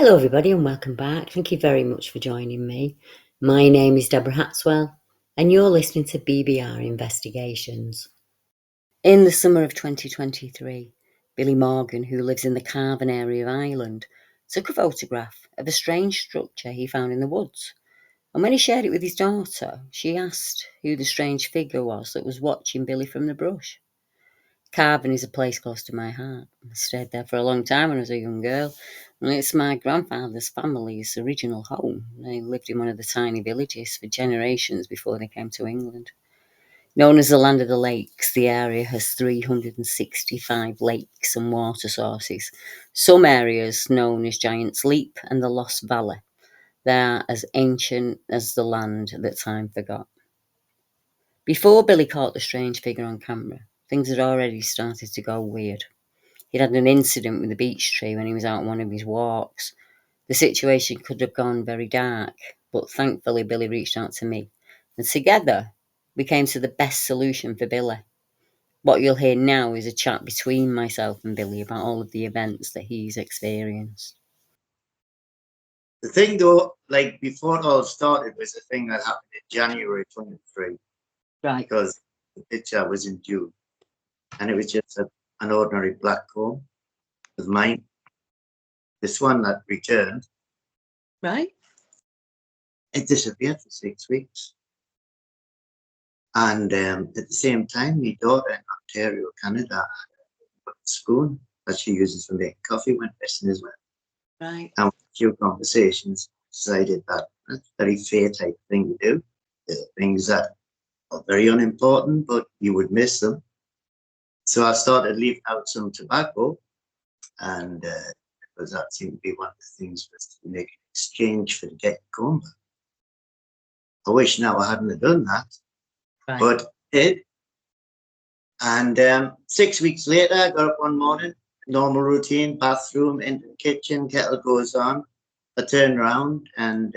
Hello everybody and welcome back. Thank you very much for joining me. My name is Deborah Hatswell and you're listening to BBR Investigations. In the summer of 2023, Billy Morgan, who lives in the Carven area of Ireland, took a photograph of a strange structure he found in the woods. And when he shared it with his daughter, she asked who the strange figure was that was watching Billy from the brush. Carven is a place close to my heart. I stayed there for a long time when I was a young girl, and it's my grandfather's family's original home. They lived in one of the tiny villages for generations before they came to England. Known as the Land of the Lakes, the area has 365 lakes and water sources. Some areas known as Giant's Leap and the Lost Valley. They are as ancient as the land that time forgot. Before Billy caught the strange figure on camera, things had already started to go weird. He'd had an incident with a beech tree when he was out on one of his walks. The situation could have gone very dark, but thankfully Billy reached out to me, and together we came to the best solution for Billy. What you'll hear now is a chat between myself and Billy about all of the events that he's experienced. The thing though, like before it all started, was a thing that happened in January 23. Right. Because the picture was in June. And it was just an ordinary black comb of mine. This one that returned. Right. It disappeared for 6 weeks. And at the same time, my daughter in Ontario, Canada, had a spoon that she uses for making coffee went missing as well. Right. And with a few conversations, decided that that's a very fair type thing to do. There are things that are very unimportant, but you would miss them. So I started leaving out some tobacco, and because that seemed to be one of the things was to make an exchange for the getting comb back. I wish now I hadn't have done that, Right. but did. And 6 weeks later, I got up one morning, normal routine, bathroom, into the kitchen, kettle goes on. I turn around and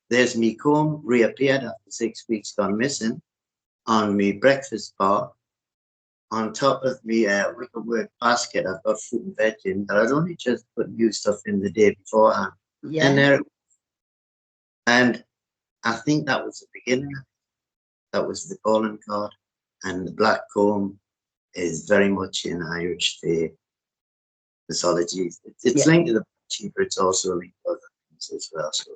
there's me comb reappeared after 6 weeks gone missing on me breakfast bar. On top of me wickerwork basket, I've got fruit and veg in that I'd only just put new stuff in the day beforehand. Yeah. And there, and I think that was the beginning. That was the calling card. And the black comb is very much in Irish mythology. It's linked to the Banshee, but it's also linked to other things as well. So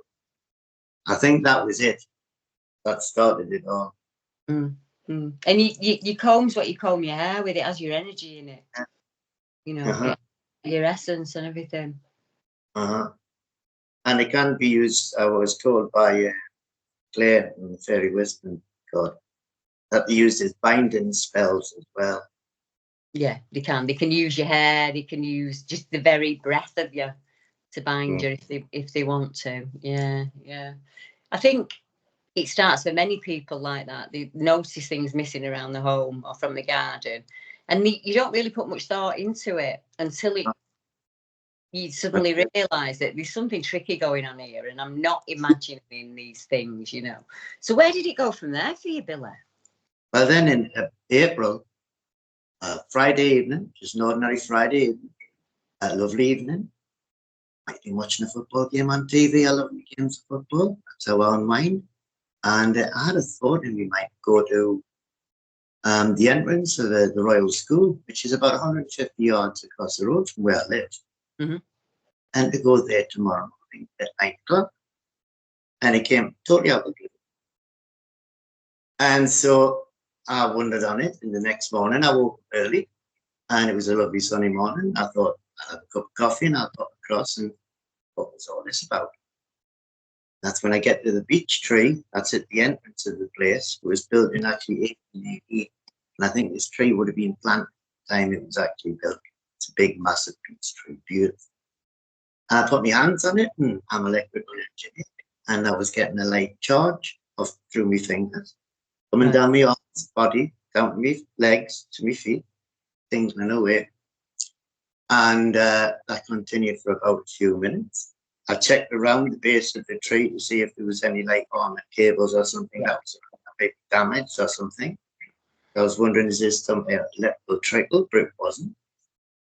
I think that was it. That started it all. Mm. Mm. And you comb's what you comb your hair with. It has your energy in it. You know, your essence and everything. And it can be used, I was told by Claire in the Fairy Wisdom God, that they used as binding spells as well. Yeah, they can. They can use your hair. They can use just the very breath of you to bind you if they want to. Yeah, yeah. I think it starts for many people like that. They notice things missing around the home or from the garden, and you don't really put much thought into it until you suddenly realise that there's something tricky going on here, and I'm not imagining these things, you know. So where did it go from there for you, Billy? Well, then in April, Friday evening, just an ordinary Friday evening, a lovely evening. I've been watching a football game on TV. I love the games of football. That's how I unwind. And I had a thought in my mind go to the entrance of the Royal School, which is about 150 yards across the road from where I live, and to go there tomorrow morning at 9 o'clock. And it came totally out of the blue. And so I wondered on it. And the next morning, I woke up early, and it was a lovely sunny morning. I thought I'd have a cup of coffee, and I'd pop across and what was all this about? That's when I get to the beech tree. That's at the entrance of the place. It was built in actually 1880. And I think this tree would have been planted at the time it was actually built. It's a big, massive beech tree, beautiful. And I put my hands on it, and I'm an electrical engineer. And I was getting a light charge through my fingers, coming down my arms, body, down to my legs, to my feet. Things went away. And that continued for about a few minutes. I checked around the base of the tree to see if there was any like armored cables or something that was a bit damaged or something. I was wondering, is this some electrical trickle? But it wasn't.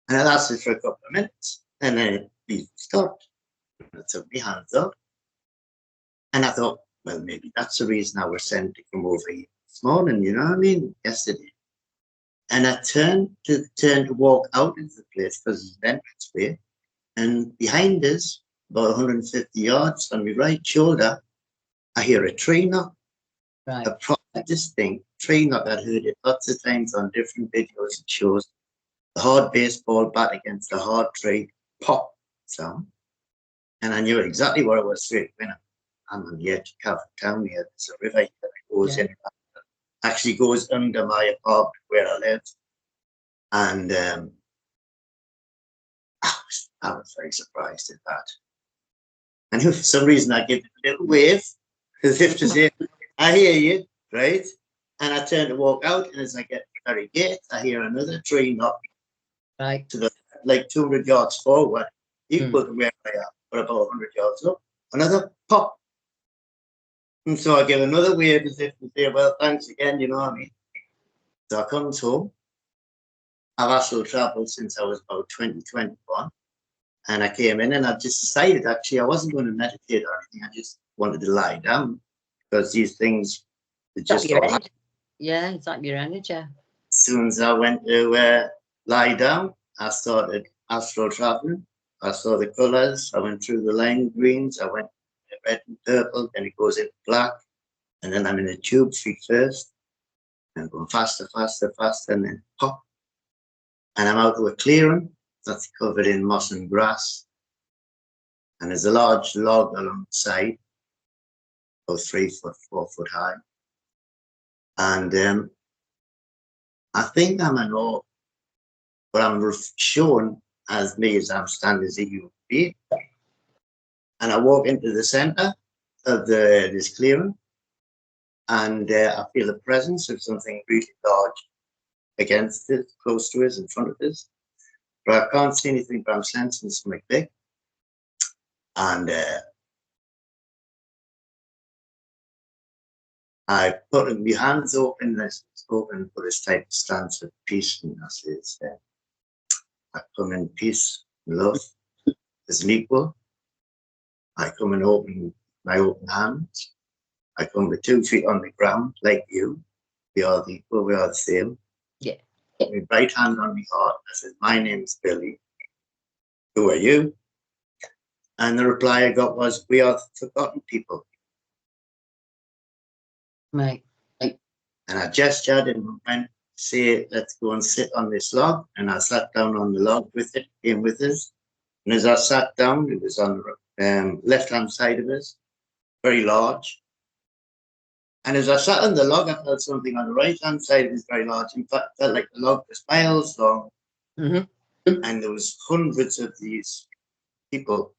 And it lasted for a couple of minutes, and then it stopped. took my hands up. And I thought, well, maybe that's the reason I was sent to come over here this morning, you know what I mean? Yesterday. And I turned to walk out of the place because it's an entranceway. And behind us, about 150 yards on my right shoulder, I hear a tree knock. Right. A proper distinct tree knock. I'd heard it lots of times on different videos and shows. The hard baseball bat against the hard tree, pop sound. And I knew exactly where I was straight when I'm on the edge of Calvert Town here. There's a river here that goes in, actually goes under my apartment where I live. And I was very surprised at that. And for some reason, I gave it a little wave, as if to say, I hear you, right? And I turn to walk out, and as I get to the very gate, I hear another tree knock Right. to the, like 200 yards forward, equal to where I am, but about 100 yards up. Another pop. And so I give another wave as if to say, well, thanks again, you know what I mean? So I comes home. I've astral traveled since I was about 2021. And I came in and I just decided, actually, I wasn't going to meditate or anything. I just wanted to lie down because these things just all happen. Yeah, it's like your energy. As soon as I went to lie down, I started astral traveling. I saw the colors. I went through the lime greens. I went to red and purple. Then it goes into black. And then I'm in a tube feet first. And going faster, faster, faster. And then pop. And I'm out of a clearing that's covered in moss and grass. And there's a large log alongside, about 3 foot, 4 foot high. And I think I'm an orc, but I'm shown as me as I'm standing as a human being. And I walk into the center of this clearing, and I feel the presence of something really large against it, close to us, in front of us. But I can't see anything, but I'm sensing something big. And I put my hands open, open for this type of stance of peace. And I say, I come in peace, love, as an equal. I come and open my open hands. I come with 2 feet on the ground, like you. We are equal, we are the same. Yeah. My right hand on my heart. I said, my name's Billy. Who are you? And the reply I got was, we are the forgotten people. Right. And I gestured and went, say, let's go and sit on this log. And I sat down on the log with it, came with us. And as I sat down, it was on the left-hand side of us, very large. And as I sat on the log, I felt something on the right-hand side of us very large. In fact, I felt like the log was miles long. And there was hundreds of these people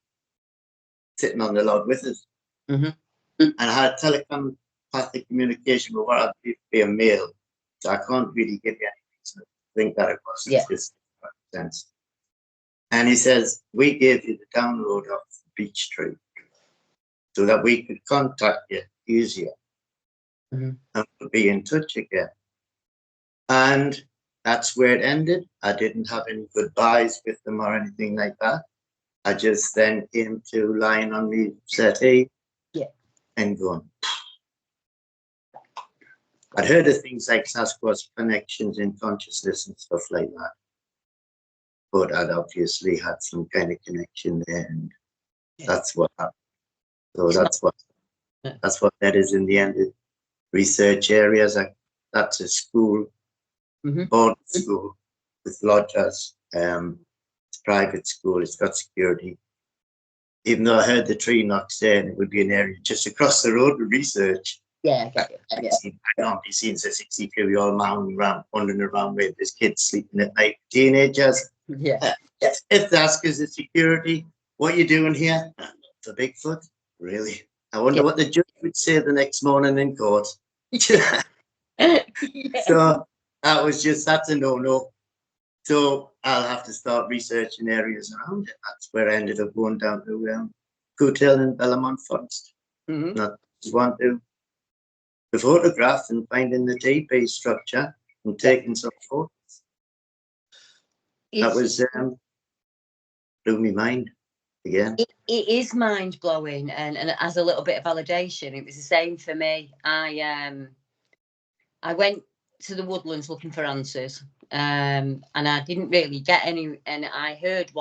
sitting on the log with us. And I had telepathic communication with what I believe to be a male. So I can't really give you any reason to think that it was. It's just sense. And he says, we gave you the download of the beech tree so that we could contact you easier and be in touch again. And that's where it ended. I didn't have any goodbyes with them or anything like that. I just then came to lying on the settee and going. I'd heard of things like Sasquatch connections in consciousness and stuff like that. But I'd obviously had some kind of connection there, and that's what happened. So that's what that is in the end. Research areas, that's a school, boarding school with lodgers. It's a private school, it's got security. Even though I heard the tree knocks there, and it would be an area just across the road with research. I can't be seen as a 62-year-old man wandering around with his kids sleeping at night. Teenagers. If they ask us the security, what are you doing here? For Bigfoot? Really? I wonder what the judge would say the next morning in court. So that's a no-no. So I'll have to start researching areas around it. That's where I ended up going down to Coothill and Bellamont Forest. I just want to photograph and finding the TP structure and taking some photos. That was blew my mind. again. It is mind blowing, and as a little bit of validation, it was the same for me. I went to the Woodlands looking for answers, and I didn't really get any. And I heard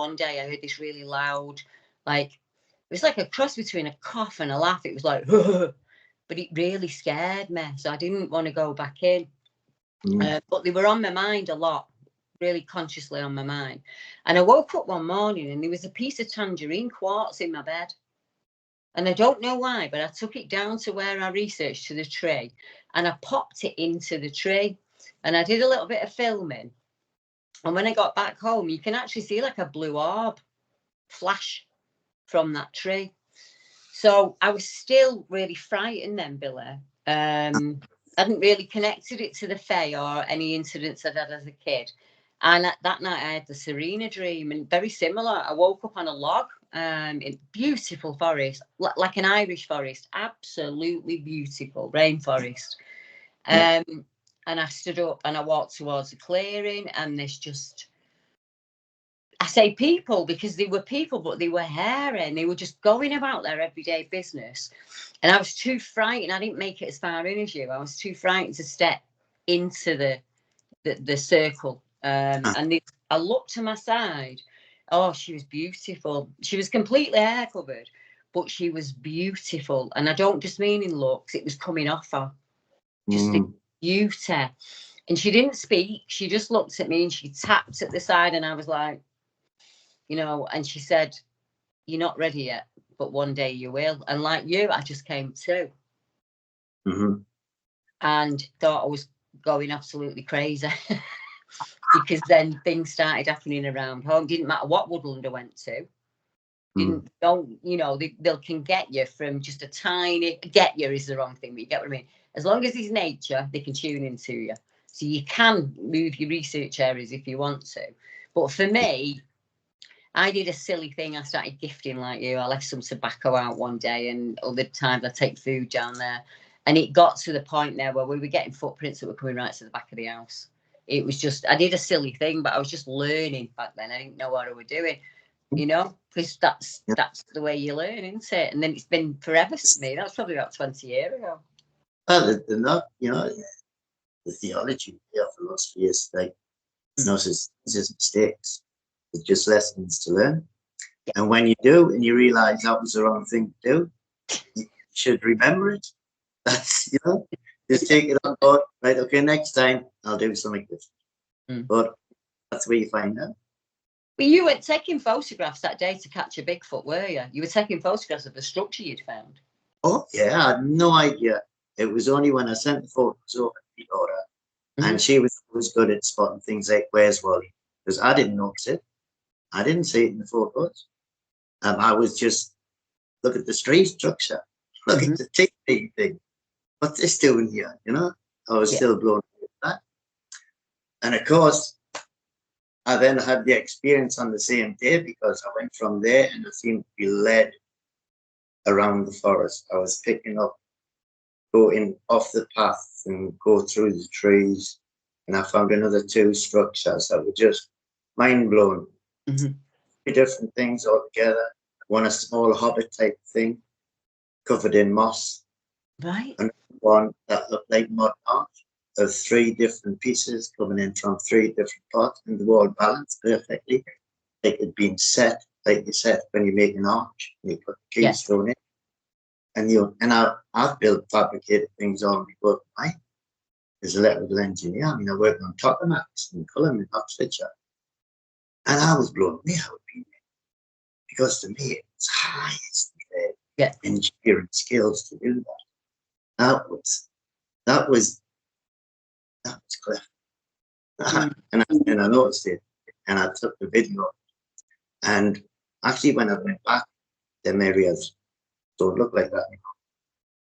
this really loud, like, it was like a cross between a cough and a laugh. It was like, but it really scared me, so I didn't want to go back in. But they were on my mind a lot, really consciously on my mind. And I woke up one morning and there was a piece of tangerine quartz in my bed. And I don't know why, but I took it down to where I researched to the tree and I popped it into the tree. And I did a little bit of filming. And when I got back home, you can actually see like a blue orb flash from that tree. So I was still really frightened then, Billy. I hadn't really connected it to the Fae or any incidents I'd had as a kid. And that night I had the Serena dream, and very similar. I woke up on a log in beautiful forest, like an Irish forest, absolutely beautiful rainforest. And I stood up and I walked towards the clearing, and there's just, I say people because they were people, but they were hairy and they were just going about their everyday business. And I was too frightened. I didn't make it as far in as you. I was too frightened to step into the circle. And I looked to my side. Oh, she was beautiful. She was completely hair covered, but she was beautiful. And I don't just mean in looks. It was coming off her. Just the beauty. And she didn't speak. She just looked at me and she tapped at the side. And I was like, and she said, "You're not ready yet, but one day you will." And like you, I just came to. And thought I was going absolutely crazy. Because then things started happening around home. Didn't matter what woodland I went to. They can get you from just a tiny, get you is the wrong thing, but you get what I mean. As long as it's nature, they can tune into you. So you can move your research areas if you want to. But for me, I did a silly thing. I started gifting like you. I left some tobacco out one day, and other times I take food down there. And it got to the point there where we were getting footprints that were coming right to the back of the house. It was just, I did a silly thing, but I was just learning back then. I didn't know what I was doing, because that's the way you learn, isn't it? And then it's been forever for me. That was probably about 20 years ago. Well, they're not, the theology, the philosophy is like, it's not just mistakes. It's just lessons to learn. Yeah. And when you do, and you realize that was the wrong thing to do, you should remember it. That's, just take it on board. Right, okay, next time I'll do something different. But that's where you find out. But you weren't taking photographs that day to catch a Bigfoot, were you? You were taking photographs of the structure you'd found. Oh, yeah, I had no idea. It was only when I sent the photos over to the daughter, and she was good at spotting things like, where's Wally? Because I didn't notice it. I didn't see it in the photos. I was just, look at the tree structure, look at the TV thing. What's this doing here? I was still blown away with that. And of course, I then had the experience on the same day, because I went from there and I seemed to be led around the forest. I was picking up, going off the path and go through the trees. And I found another 2 structures that were just mind blowing. 3 different things altogether. One a small hobbit type thing, covered in moss. Right. And one that looked like mud art of 3 different pieces coming in from 3 different parts, and the wall balanced perfectly. Like it'd been set, like you said, when you make an arch, and you put the keystone in. And I've built fabricated things all my work, right? As a electrical engineer, I worked on tokamaks and Cullen in Oxfordshire. And I was blown away how it been, because to me it's highest engineering skills to do that. That was clever. And I noticed it, and I took the video. And actually, when I went back, them areas don't look like that anymore.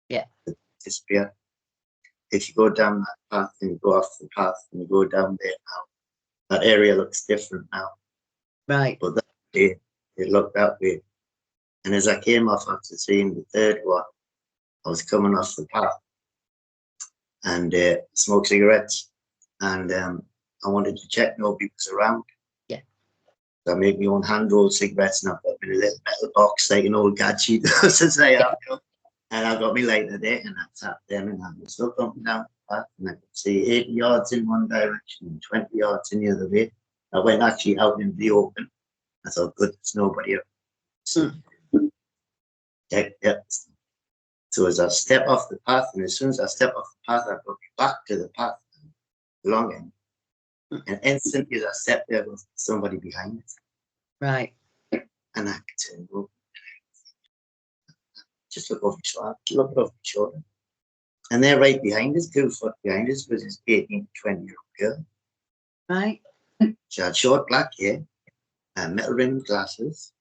Yeah. They disappear. If you go down that path and you go off the path and you go down there now, that area looks different now. Right. But that day, it looked that way. And as I came off after seeing the 3rd one, I was coming off the path and smoked cigarettes. And I wanted to check nobody was around. Yeah. So I make my own hand-rolled cigarettes, and I've got me a little metal box like an old gadget does, as I have, you know. And I've got me lighter there, and I tap them, and I'm just up and down the path, and I could see 80 yards in one direction and 20 yards in the other way. I went actually out into the open. I thought, good, there's nobody up. So, yeah. So as I step off the path, and as soon as I step off the path, I go back to the path along it. And instantly as I step there, was somebody behind it. Right. And I could turn over. Just look over my shoulder. And they're right behind us, 2 foot behind us, was this 18 to 20-year-old girl. Right. She had short black hair and metal rimmed glasses.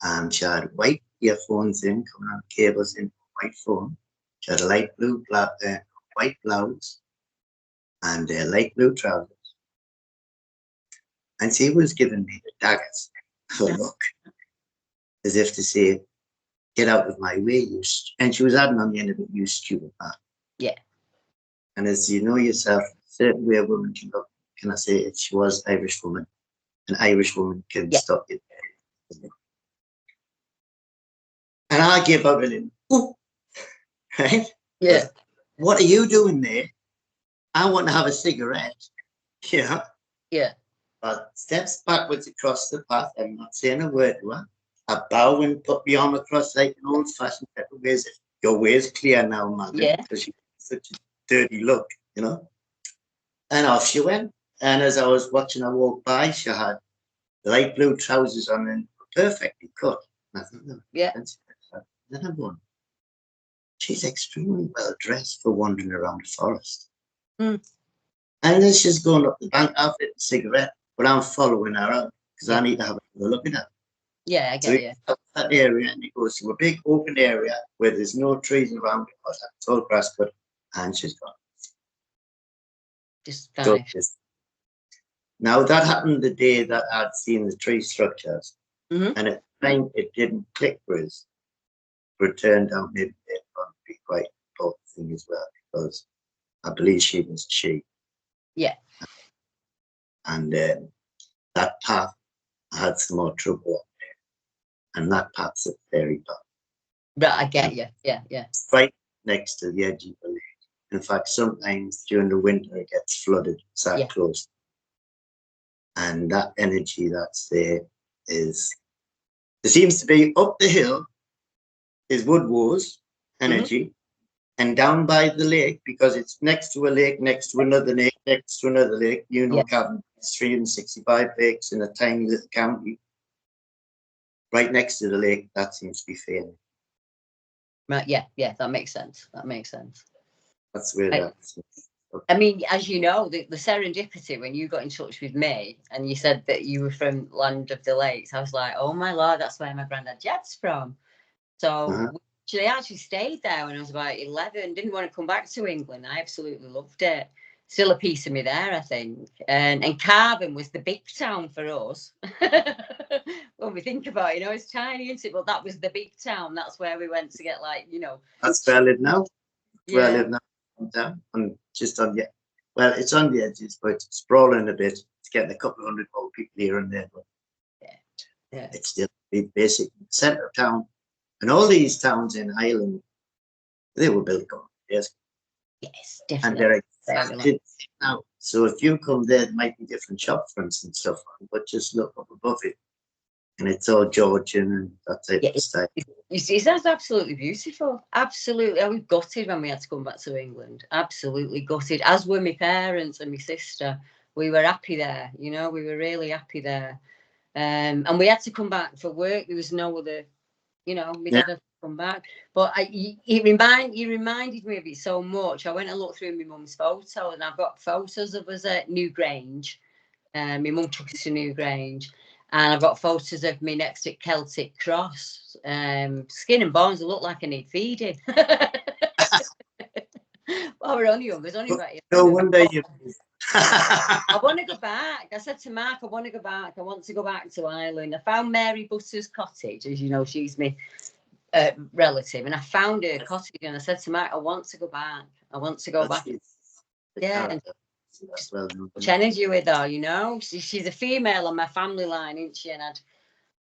And she had white earphones in, coming on cables in white phone. She had a light blue white blouse and light blue trousers. And she was giving me the daggers for a look, as if to say, get out of my way, you. And she was adding on the end of it, you stupid man. Yeah. And as you know yourself, a certain way a woman can look, can I say, if she was Irish woman, an Irish woman can stop you. And I gave out a little, ooh, right? Yeah. But what are you doing there? I want to have a cigarette. Yeah. Yeah. But steps backwards across the path. I'm not saying a word to her. I bow and put my arm across like an old-fashioned type of way. Your way is clear now, mother. Yeah. Because she had such a dirty look, you know. And off she went. And as I was watching her walk by, she had light blue trousers on and perfectly cut. And I thought, no, yeah. Then I'm going, she's extremely well dressed for wandering around the forest. And then she's going up the bank after a cigarette, but I'm following her out because I need to have a look at her. Yeah, I get you. That area, and it goes to a big open area where there's no trees around it, but it's all grass cut, and she's gone. Just vanished. Now that happened the day that I'd seen the tree structures, and at the time it didn't click with us, but it turned out maybe it would be quite an important thing as well, because I believe she was a she. Yeah. And that path, I had some more trouble up there, and that path's a fairy path. Right, I get you. Yeah, yeah. It's right next to the edge of the lake. In fact, sometimes during the winter it gets flooded, it's that close. And that energy that's there seems to be up the hill is Woodward's energy, and down by the lake, because it's next to a lake, next to another lake, next to another lake, you know, Cavan, 365 lakes in a tiny little county. Right next to the lake, that seems to be fair. Right, yeah, that makes sense. That makes sense. That's where that's. I mean, as you know, the serendipity when you got in touch with me and you said that you were from land of Delates, I was like, oh my Lord, that's where my granddad Jed's from. So they actually stayed there when I was about 11, didn't want to come back to England. I absolutely loved it. Still a piece of me there, I think. And Carvin was the big town for us. When we think about it, you know, it's tiny, isn't it? But that was the big town. That's where we went to get, like, you know. That's where I live now. Yeah. Where I live now. Down and just on the, well, it's on the edges, but it's sprawling a bit. It's getting a couple of hundred old people here and there, but it's still basic centre of town. And all these towns in Ireland, they were built on years. Yes, definitely. And they're exactly now. So if you come there might be different shop fronts and stuff on, but just look up above it, and it's all Georgian and that type of style. You see, that's absolutely beautiful. Absolutely. I was gutted when we had to come back to England. Absolutely gutted, as were my parents and my sister. We were happy there, you know, we were really happy there. And we had to come back for work. There was no other, you know, we never come back. But you reminded me of it so much. I went and looked through my mum's photo, and I've got photos of us at Newgrange. My mum took us to Newgrange. And I've got photos of me next to Celtic Cross. Skin and bones, I look like I need feeding. Well, we're only young. There's only about no wonder you. I want to go back. I said to Mark, I want to go back. I want to go back to Ireland. I found Mary Butter's cottage. As you know, she's my relative. And I found her cottage, and I said to Mark, I want to go back. I want to go back. Yeah. That's well known. Much energy with her, you know. She's a female on my family line, isn't she? And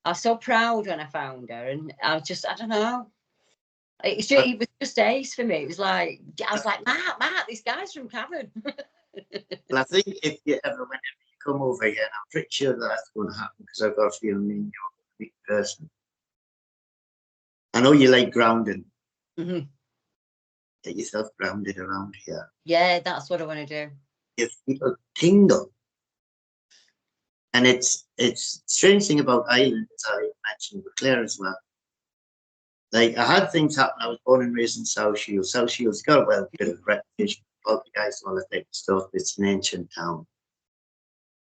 I was so proud when I found her, and I don't know. It was just ace for me. It was like, I was like, Matt, this guy's from Cavan. Well, I think if you ever, whenever you come over here, and I'm pretty sure that's going to happen because I've got a feeling you're a big person. I know you like grounding. Mm-hmm. Get yourself grounded around here. Yeah, that's what I want to do. Give people tingle. And it's strange thing about Ireland, as I mentioned with Claire as well. Like, I had things happen. I was born and raised in South Shields. South Shields got a bit of a reputation for guys and all that type of stuff. It's an ancient town.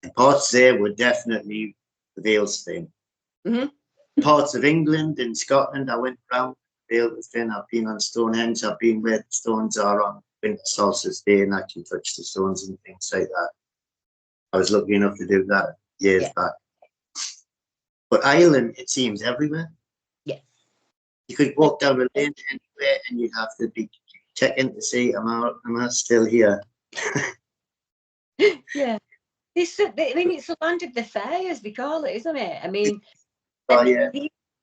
And parts there were definitely the Vales thing. Mm-hmm. Parts of England and Scotland, I went around Vales thing. I've been on Stonehenge. I've been where the stones are on winter solstice day and actually touched the stones and things like that. I was lucky enough to do that years back. But Ireland, it seems everywhere. Yeah. You could walk down a lane anywhere and you'd have to be checking to see, am I still here? Yeah. It's the land of the fair, as they call it, isn't it? I mean,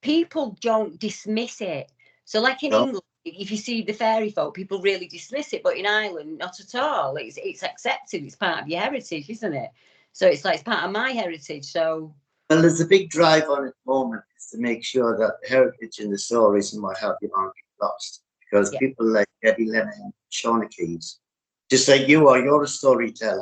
people don't dismiss it. So, like in England, if you see the fairy folk, people really dismiss it. But in Ireland, not at all. It's accepted. It's part of your heritage, isn't it? So it's like it's part of my heritage. So. Well, there's a big drive on at the moment is to make sure that the heritage and the stories and what have you aren't lost. Because people like Eddie Lennon and Shauna Keys, just like you're a storyteller.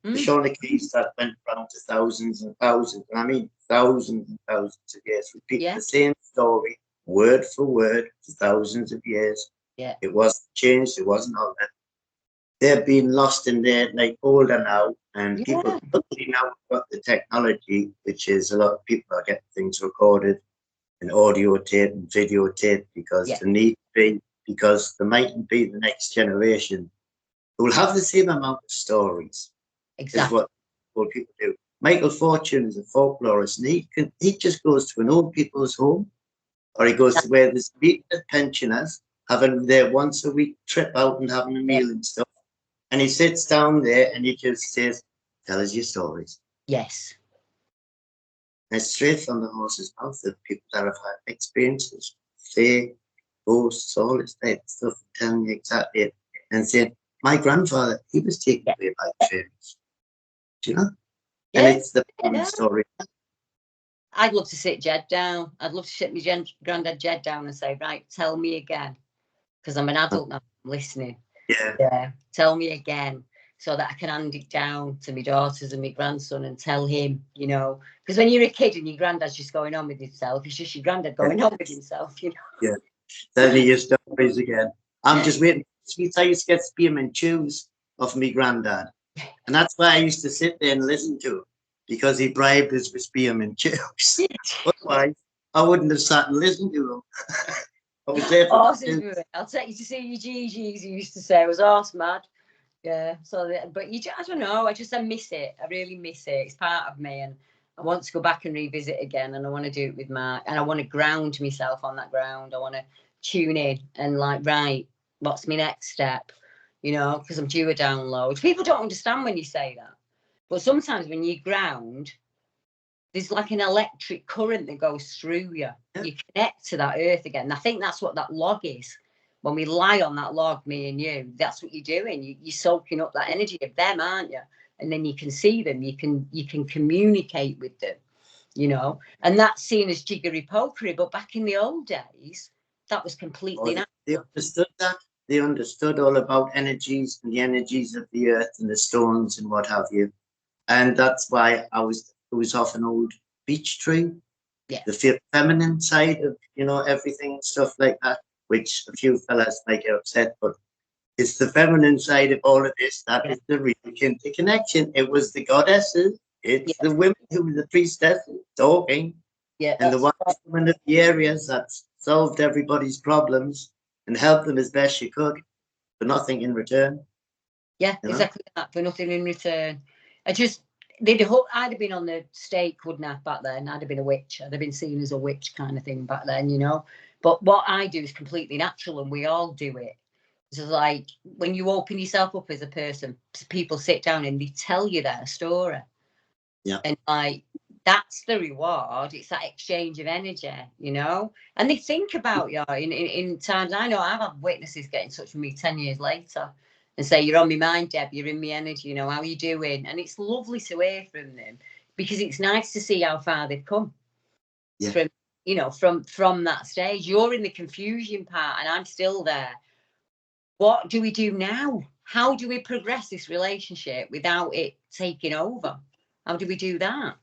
The Shauna Keys that went around to thousands and thousands, and I mean thousands and thousands of years, repeat the same story, word for word, for thousands of years. Yeah. It wasn't changed, it wasn't all that. They're being lost in there, like older now, and people now got the technology, which is a lot of people are getting things recorded and audio tape and videotape because they need to be, because there mightn't be the next generation who will have the same amount of stories. Exactly. Is what people do. Michael Fortune is a folklorist, and he just goes to an old people's home, or he goes to where there's pensioners having their once a week trip out and having a meal and stuff. And he sits down there and he just says, tell us your stories. Yes. And it's straight from the horse's mouth of people that have had experiences, say, ghosts, all this type of stuff, telling you exactly it. And saying, my grandfather, he was taken away by the fairies. Do you know? Yeah. And it's the story. I'd love to sit Jed down. I'd love to sit my granddad Jed down and say, right, tell me again. Because I'm an adult now, I'm listening. Yeah. Tell me again so that I can hand it down to my daughters and my grandson and tell him, you know. Because when you're a kid and your granddad's just going on with himself, it's just your granddad going on with himself, you know. Yeah. Tell me your stories again. I'm just waiting. I used to get spearmint chews off my granddad. And that's why I used to sit there and listen to him, because he bribed us with spearmint chews. Otherwise, I wouldn't have sat and listened to him. I was there for I'll take you to see your GGs, he used to say. I was arse mad. Yeah. So, but I don't know. I miss it. I really miss it. It's part of me. And I want to go back and revisit again. And I want to do it with Mark. And I want to ground myself on that ground. I want to tune in and like, right, what's my next step? You know, because I'm due a download. People don't understand when you say that. But sometimes when you ground, there's like an electric current that goes through you. Yeah. You connect to that earth again. And I think that's what that log is. When we lie on that log, me and you, that's what you're doing. You're soaking up that energy of them, aren't you? And then you can see them. You can communicate with them, you know. And that's seen as jiggery pokery. But back in the old days, that was completely natural. They understood that. They understood all about energies and the energies of the earth and the stones and what have you. And that's why it was off an old beech tree. Yeah. The feminine side of, you know, everything and stuff like that, which a few fellas might get upset, but it's the feminine side of all of this that is the real connection. It was the goddesses, it's the women who were the priestesses talking, and the wise women of the areas that solved everybody's problems and helped them as best you could, for nothing in return. Yeah, exactly that, for nothing in return. I'd have been on the stake, wouldn't I, back then? I'd have been a witch. I'd have been seen as a witch kind of thing back then, you know. But what I do is completely natural, and we all do it. So like when you open yourself up as a person, people sit down and they tell you their story. Yeah. And like that's the reward. It's that exchange of energy, you know. And they think about you in times. I know I've had witnesses get in touch with me 10 years later and say, "You're on my mind, Deb. You're in my energy. You know, how are you doing?" And it's lovely to hear from them because it's nice to see how far they've come. Yeah. From from that stage. You're in the confusion part, and I'm still there. What do we do now? How do we progress this relationship without it taking over? How do we do that?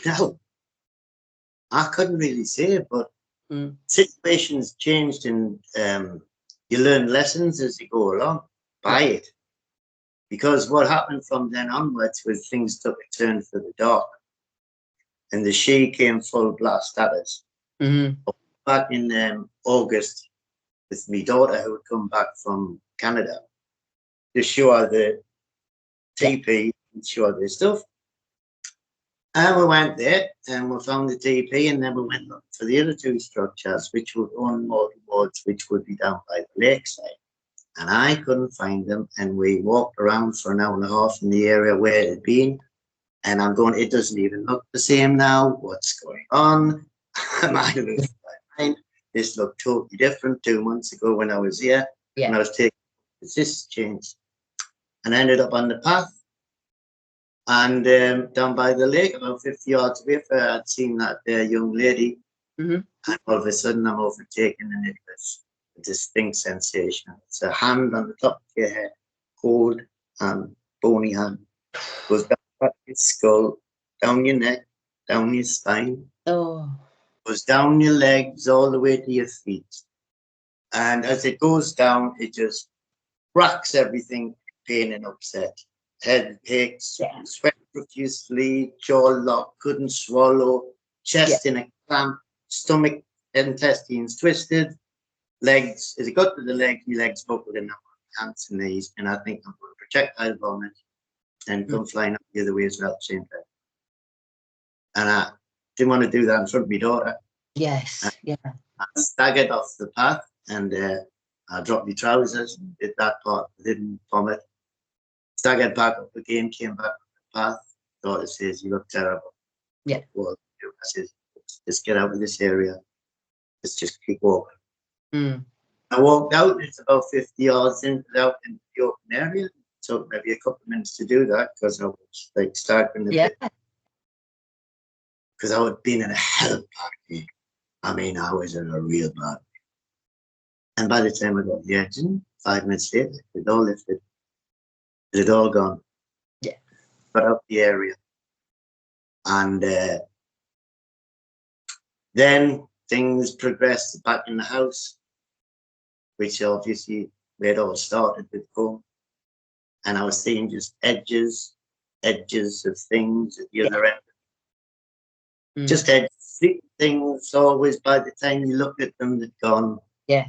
No, I couldn't really say, but situations changed, and you learn lessons as you go along by it. Because what happened from then onwards was things took a turn for the dark, and the she came full blast at us. Back in August, with my daughter who had come back from Canada to show her the TP and show her the stuff. And we went there and we found the TP, and then we went looking for the other two structures, which would own more towards, which would be down by the lakeside. And I couldn't find them. And we walked around for an hour and a half in the area where it had been. And I'm going, it doesn't even look the same now. What's going on? I might have lost my mind. This looked totally different 2 months ago when I was here. Yeah. And I was taking, this changed. And I ended up on the path. And down by the lake, about 50 yards away, I'd seen that young lady. And all of a sudden, I'm overtaken, and it was a distinct sensation. It's a hand on the top of your head, cold and bony hand. Goes down your skull, down your neck, down your spine. Goes down your legs, all the way to your feet. And as it goes down, it just racks everything, pain and upset. Head aches, sweat profusely, jaw locked, couldn't swallow, chest in a clamp, stomach, intestines twisted, legs, as it got to the legs, my legs buckled in, hands and knees, and I think I'm going to projectile vomit and come flying up the other way as well at the same time. And I didn't want to do that in front of my daughter. Yes, I staggered off the path, and I dropped my trousers, did that part, didn't vomit. Staggered back up again, came back up the path. Daughter says, "You look terrible." Yeah. Well, I says, "Just get out of this area. Let's just keep walking." I walked out. It's about 50 yards out into the open area. It took maybe a couple of minutes to do that because I was like staggering a bit. Because I had been in a hell of a bad way. I mean, I was in a real bad way. And by the time I got the engine, 5 minutes later, it all lifted. It had all gone. Yeah. Got out the area. And then things progressed back in the house, which obviously we had all started with home. And I was seeing just edges of things at the other end. Just edges, things always by the time you looked at them, they'd gone. Yeah.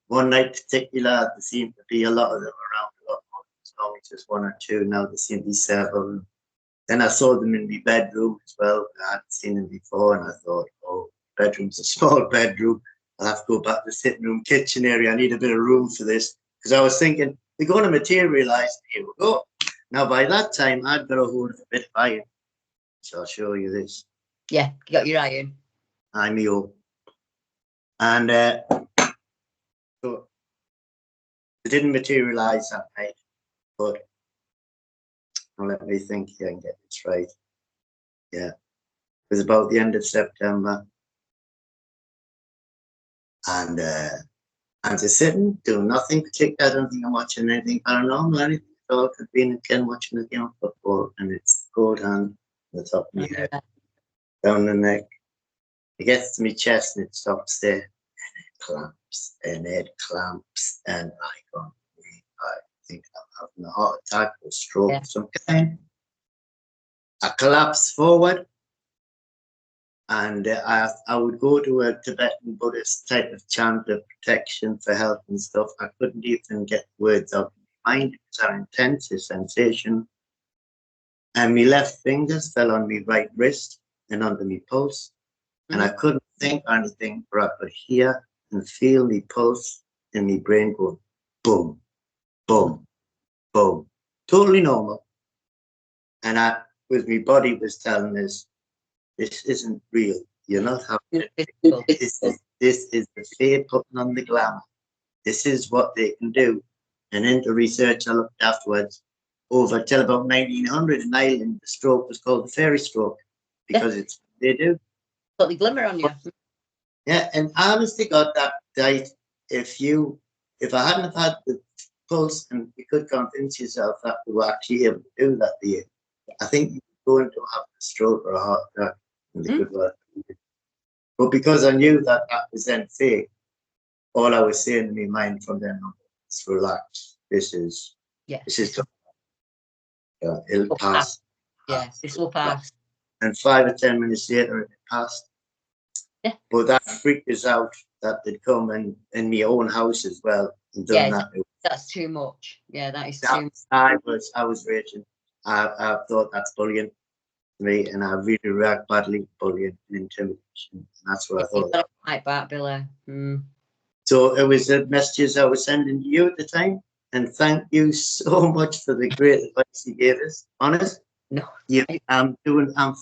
One night particular, there seemed to be a lot of them around, a lot more. It's only just one or two, now there seem to be several. Then I saw them in my bedroom as well. I hadn't seen them before, and I thought, oh, bedroom's a small bedroom. I'll have to go back to the sitting room, kitchen area. I need a bit of room for this. Because I was thinking, they're going to materialize. Here we go. Now, by that time, I'd got a hold of a bit of iron. So I'll show you this. Yeah, you got your iron. I'm yo. And so it didn't materialize that night. But let me think here and get this right. Yeah. It was about the end of September. And I'm just sitting, doing nothing particular. I don't think I'm watching anything paranormal or anything at all. Could be again watching a game of football, and it's cold hand on the top of my head, down the neck. It gets to my chest and it stops there. And it clamps, and it clamps, and I think I'm having a heart attack or stroke of some kind. I collapse forward. And I would go to a Tibetan Buddhist type of chant of protection for health and stuff. I couldn't even get words out of my mind. It was an intense sensation. And my left fingers fell on my right wrist and under my pulse. And I couldn't think or anything, but I could hear and feel the pulse in my brain going boom, boom, boom. Totally normal. And my body was telling us, this isn't real. You're not having it. This is the fear putting on the glamour. This is what they can do. And into research I looked afterwards, over till about 1900 in Ireland, the stroke was called the fairy stroke because it's what they do. Put the glimmer on you. Yeah, and honestly, God, that died. If I hadn't have had the pulse and you could convince yourself that we were actually able to do that to you, I think you were going to have a stroke or a heart attack and they could work. But because I knew that was then fake, all I was saying in my mind from then on was relax. This is it'll pass. Yes, this will pass. And 5 or 10 minutes later, it passed. Yeah. But that freaked us out that they'd come in my own house as well and done that. That's too much. Yeah, that is too much. I was raging. I thought that's bullying to me, and I really react badly to bullying and intimidation. And that's what I thought. Like that, Billy. So it was the messages I was sending to you at the time. And thank you so much for the great advice you gave us. Honest. No. I'm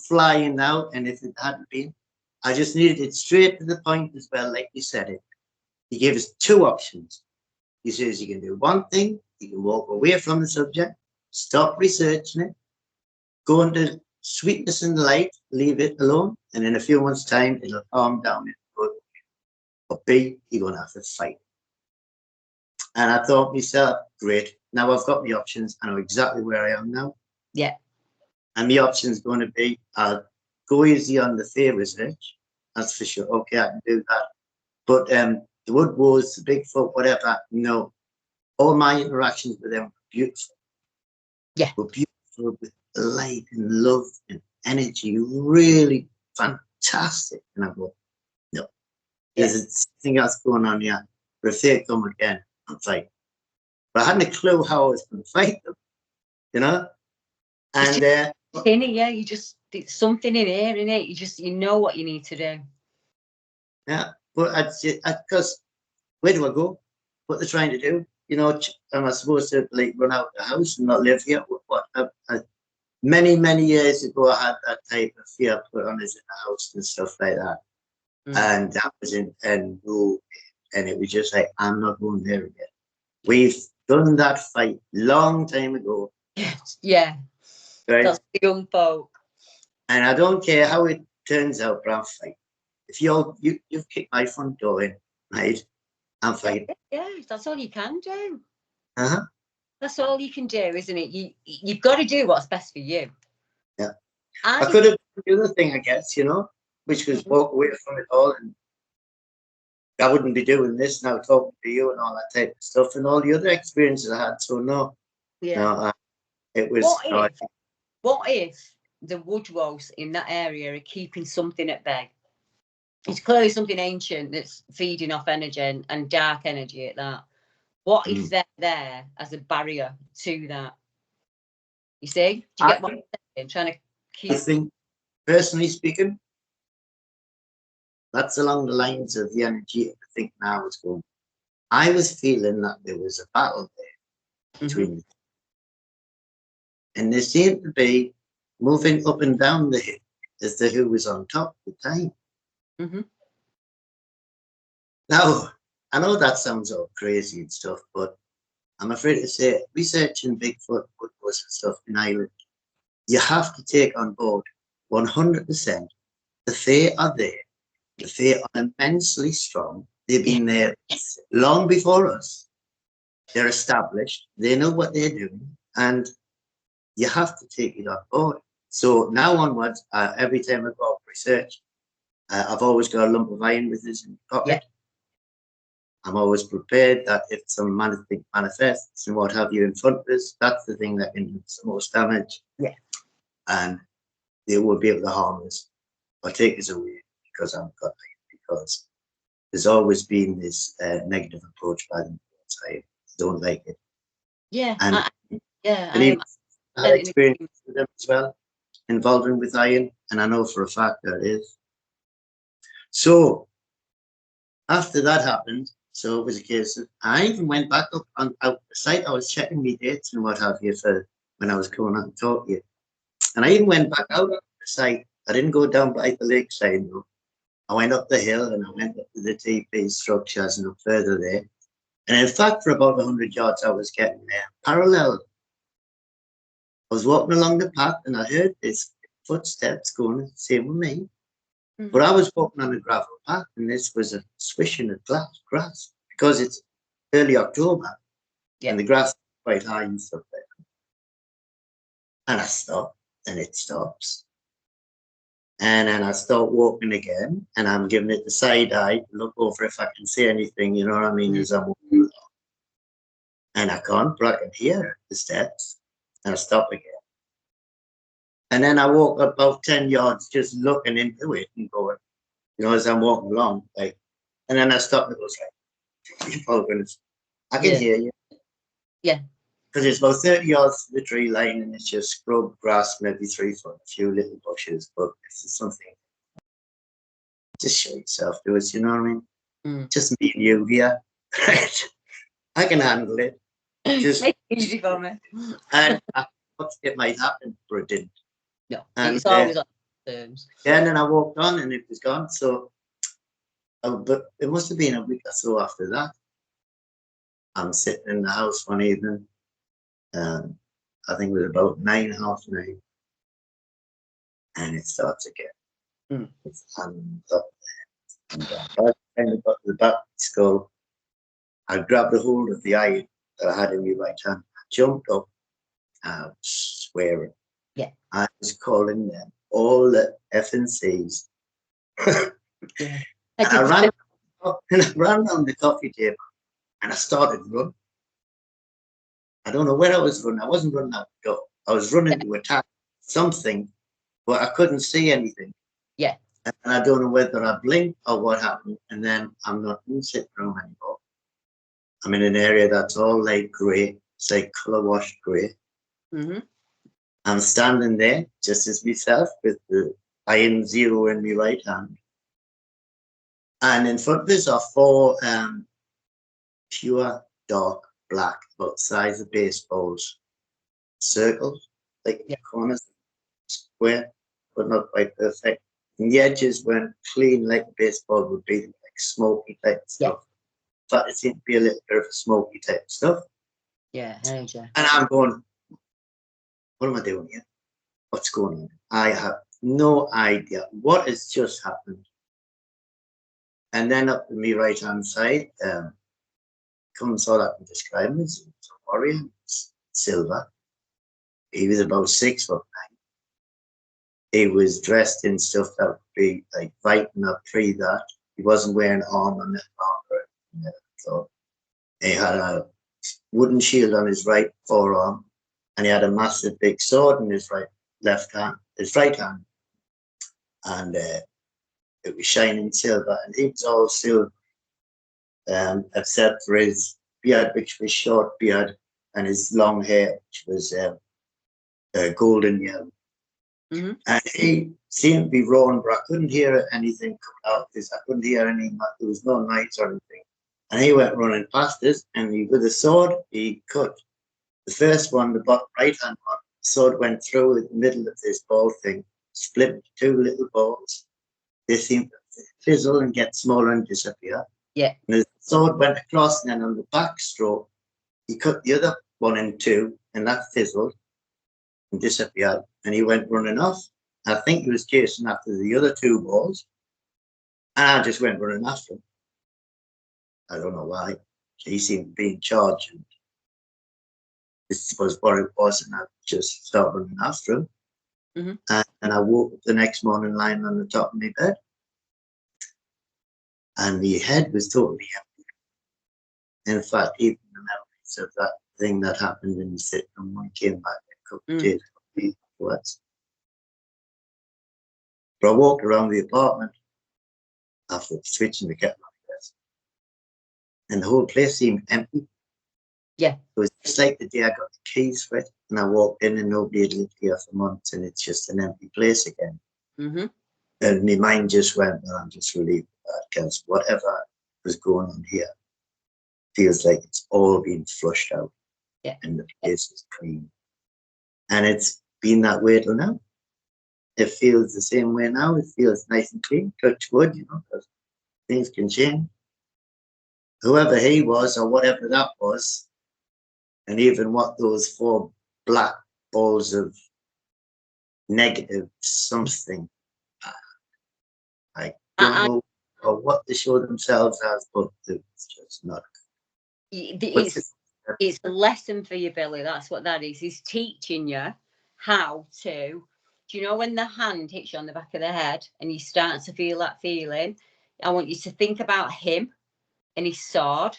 flying now, and if it hadn't been, I just needed it straight to the point as well, like you said it. He gave us 2 options. He says you can do one thing, you can walk away from the subject, stop researching it, go into sweetness and light, leave it alone, and in a few months' time it'll calm down. Or B, you're going to have to fight. And I thought to myself, great, now I've got the options, I know exactly where I am now. Yeah. And the option is going to be, I'll go easy on the fear research, that's for sure. Okay, I can do that. But the wood wars, the Bigfoot, whatever, no. All my interactions with them were beautiful. Yeah. Were beautiful with light and love and energy, really fantastic. And I go, no, there's something else going on here. But if they come again, I'll fight. But I hadn't a clue how I was going to fight them, you know? And you just, it's something in here, isn't it? You know what you need to do. Yeah, but I'd say, because where do I go? What they're trying to do? You know, am I supposed to like run out of the house and not live here? Many years ago, I had that type of fear put on us in the house and stuff like that. And that was and it was just like, I'm not going there again. We've done that fight long time ago. Yeah. Right? That's the young folk. And I don't care how it turns out, but I'm fighting. If you've kicked my front door in, right? I'm fighting. Yeah, that's all you can do. Uh-huh. That's all you can do, isn't it? You've got to do what's best for you. Yeah. I could have done the other thing, I guess, you know, which was walk away from it all, and I wouldn't be doing this now, talking to you and all that type of stuff, and all the other experiences I had. So no, it was. What if the woodwolves in that area are keeping something at bay? It's clearly something ancient that's feeding off energy and dark energy at that. What if they're there as a barrier to that? You see? Do you get what I'm saying? Trying to keep. I think, personally speaking, that's along the lines of the energy I think now is going. I was feeling that there was a battle there between them. And they seemed to be moving up and down the hill as to who was on top at the time. Now, I know that sounds all crazy and stuff, but I'm afraid to say, researching Bigfoot, woodwolves and stuff in Ireland, you have to take on board 100%. The Fae are there. The Fae are immensely strong. They've been there long before us. They're established. They know what they're doing. And you have to take it on board. So now onwards, every time I go out research, I've always got a lump of iron with us in the pocket. Yeah. I'm always prepared that if some thing manifests and what have you in front of us, that's the thing that can do the most damage. Yeah. And they will be able to harm us or take us away because I'm got iron. Because there's always been this negative approach by them. I don't like it. Yeah. And I had experience with them as well, involving with iron, and I know for a fact that it is. So after that happened, so it was a case of, I even went back up on out the site. I was checking my dates and what have you for when I was going out and talk to you. And I even went back out on the site. I didn't go down by the lakeside, though. I went up the hill and I went up to the TP structures and up further there. And in fact, for about 100 yards, I was getting there. Parallel. I was walking along the path and I heard this footsteps going the same with me. Mhm. But I was walking on a gravel path and this was a swishing of grass because it's early October and the grass is quite high and stuff there. And I stopped and it stops. And then I start walking again and I'm giving it the side eye to look over if I can see anything, you know what I mean, as I'm walking along. And I can't, but I can hear the steps. And I stop again. And then I walk about 10 yards just looking into it and going, you know, as I'm walking along, like, and then I stop and it goes like, oh goodness, I can hear you. Yeah. Because it's about 30 yards to the tree line and it's just scrub grass, maybe 3 foot, a few little bushes, but if there's something, just show yourself to us, you know what I mean? Mm. Just me and you here. Right? I can handle it. Just Make it easy for me. and I thought it might happen, but it didn't. No, And, it's always on terms. Yeah, and then I walked on and it was gone. So, but it must have been a week or so after that. I'm sitting in the house one evening. I think it was about 9, half 9. And it starts again. Mm. It's hands up there. And by the time I got to the back of the skull, I grabbed a hold of the iron that I had in my right hand. I jumped up. I was swearing. Yeah. I was calling them all the effing C's. Yeah. And I ran up and I ran down the coffee table and I started running. I don't know where I was running. I wasn't running out the door. I was running to attack something, but I couldn't see anything. Yeah. And I don't know whether I blinked or what happened. And then I'm not in the sitting room anymore. I'm in an area that's all light grey. It's like colour washed grey. Mm-hmm. I'm standing there just as myself with the iron zero in my right hand. And in front of us are 4 pure dark black, about the size of baseballs, circles, like corners, square, but not quite perfect. And the edges weren't clean like a baseball would be, like smoky type stuff. But it seemed to be a little bit of smoky type stuff. Yeah, heard you. And I'm going, what am I doing here? What's going on? I have no idea what has just happened. And then up to my right hand side comes all I can describe him as a warrior, silver. He was about 6 foot 9. He was dressed in stuff that would be like fighting or pre that. He wasn't wearing armor or anything. So he had a wooden shield on his right forearm, and he had a massive big sword in his right hand, and it was shining silver, and he was all silver, except for his beard, which was short beard, and his long hair, which was golden yellow. Mm-hmm. And he seemed to be roaring, but I couldn't hear anything come out. I couldn't hear any. There was no noise or anything. And he went running past us, and with a sword, he cut the first one, the bottom right hand one. The sword went through the middle of this ball thing, split into 2 little balls. They seemed to fizzle and get smaller and disappear. Yeah. And the sword went across, and then on the back stroke, he cut the other one in 2, and that fizzled and disappeared. And he went running off. I think he was chasing after the other 2 balls. And I just went running after him. I don't know why. He seemed to be in charge. And this was what it was. And I just started running after him. Mm-hmm. And I woke up the next morning lying on the top of my bed. And my head was totally empty. In fact, even the memories of that thing that happened in the sitting room when I came back a couple of days afterwards. But I walked around the apartment after switching the kettle on, and the whole place seemed empty. Yeah. It was just like the day I got the keys for it, and I walked in and nobody had lived here for months, and it's just an empty place again. Mm-hmm. And my mind just went, well, I'm just relieved because whatever was going on here feels like it's all been flushed out. Yeah. And the place is clean. And it's been that way till now. It feels the same way now. It feels nice and clean. Touch wood, you know, because things can change. Whoever he was or whatever that was, and even what those 4 black balls of negative something, I don't know or what they show themselves as, but it's just not. It's a lesson for you, Billy. That's what that is. He's teaching you how to. Do you know when the hand hits you on the back of the head and you start to feel that feeling? I want you to think about him and his sword,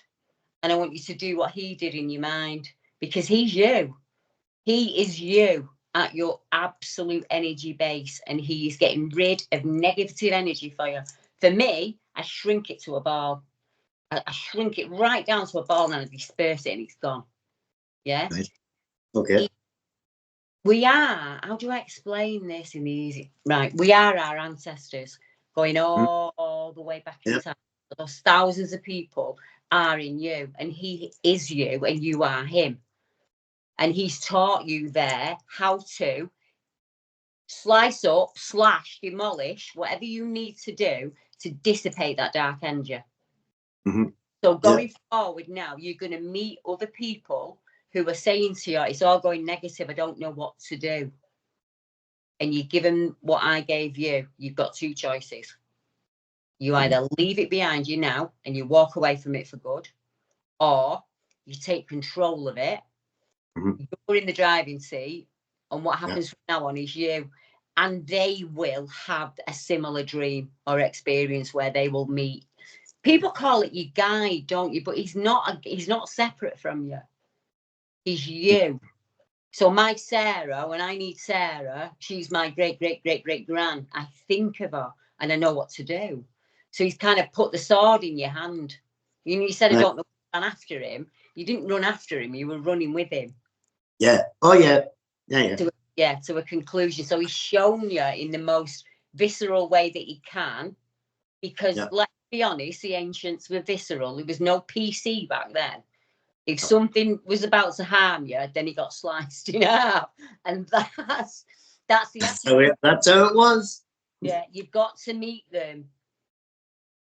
and I want you to do what he did in your mind, because he's you. He is you at your absolute energy base, and he is getting rid of negative energy for you. For me, I shrink it to a ball. I shrink it right down to a ball and I disperse it and it's gone. Yeah. Right. Okay. We are, how do I explain this in the easy? Right. We are our ancestors going all the way back in time. Those thousands of people are in you, and he is you and you are him. And he's taught you there how to slice up, slash, demolish, whatever you need to do to dissipate that dark energy. Mm-hmm. So going forward now, you're going to meet other people who are saying to you, it's all going negative, I don't know what to do. And you give them what I gave you. You've got 2 choices. You either leave it behind you now and you walk away from it for good, or you take control of it. Mm-hmm. You're in the driving seat, and what happens from now on is you. And they will have a similar dream or experience where they will meet. People call it your guide, don't you? But he's not separate from you. He's you. So my Sarah, when I need Sarah, she's my great, great, great, great gran. I think of her and I know what to do. So he's kind of put the sword in your hand. You know, you said I don't know run after him. You didn't run after him, you were running with him. Yeah. Oh yeah. Yeah. To a conclusion. So he's shown you in the most visceral way that he can. Because let's be honest, the ancients were visceral. There was no PC back then. If something was about to harm you, then it got sliced in half. And that's the attitude. That's how it was. Yeah, you've got to meet them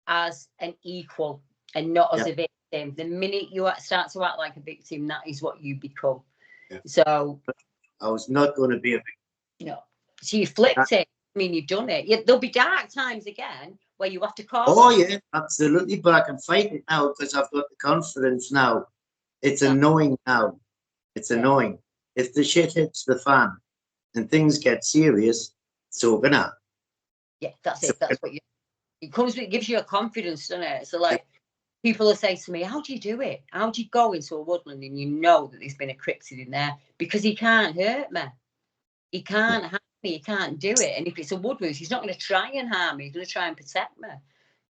as an equal and not as a victim. The minute you start to act like a victim, that is what you become. Yeah. So I was not going to be a victim. No. So you flipped it. I mean, you've done it. There'll be dark times again where you have to call. Oh, yeah, absolutely. But I can fight it now because I've got the confidence now. It's annoying now. It's annoying. If the shit hits the fan and things get serious, so gonna. Yeah, that's it. That's what it gives you a confidence, doesn't it? So like people will say to me, how do you do it? How do you go into a woodland and you know that there's been a cryptid in there? Because he can't hurt me. He can't harm me. He can't do it. And if it's a woodland, he's not going to try and harm me. He's going to try and protect me.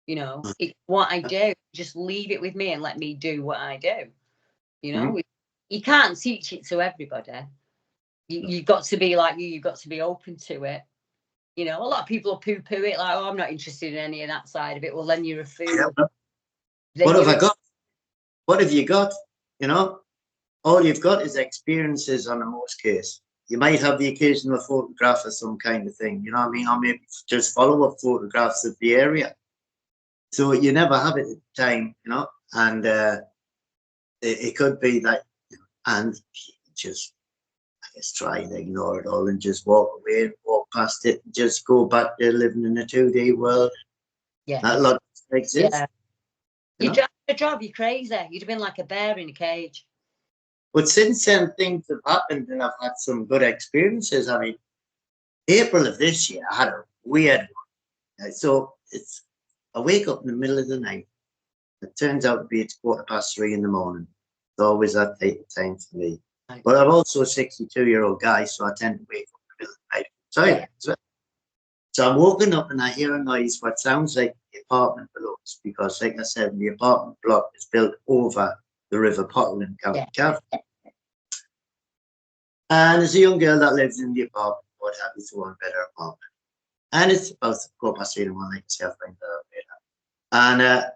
You know, it's what I do. Just leave it with me and let me do what I do. You know, you can't teach it to everybody. You've got to be like you. You've got to be open to it. You know, a lot of people poo-poo it like, oh, I'm not interested in any of that side of it. Well, then you're a fool. Yeah. What have I got? What have you got? You know, all you've got is experiences on the most case. You might have the occasional photograph of some kind of thing, you know what I mean? Or maybe just follow up photographs of the area. So you never have it at the time, you know, and it could be that, and just, I guess, try and ignore it all and just walk away and walk past it and just go back to living in a 2D world. Yeah. That lot exists. Yeah. You'd drive you crazy. You'd have been like a bear in a cage. But since then, things have happened and I've had some good experiences. I mean, April of this year, I had a weird one. So I wake up in the middle of the night. It turns out to be it's 3:15 in the morning. It's always that time for me. Right. But I'm also a 62-year-old guy, so I tend to wake up in the middle of the night. Sorry. So I'm waking up and I hear a noise, what sounds like the apartment below us, because, like I said, the apartment block is built over the River Pottle in County Cavan. And there's a young girl that lives in the apartment, what happens to one better apartment. And it's about 3:15 in the morning, so I find that out later. And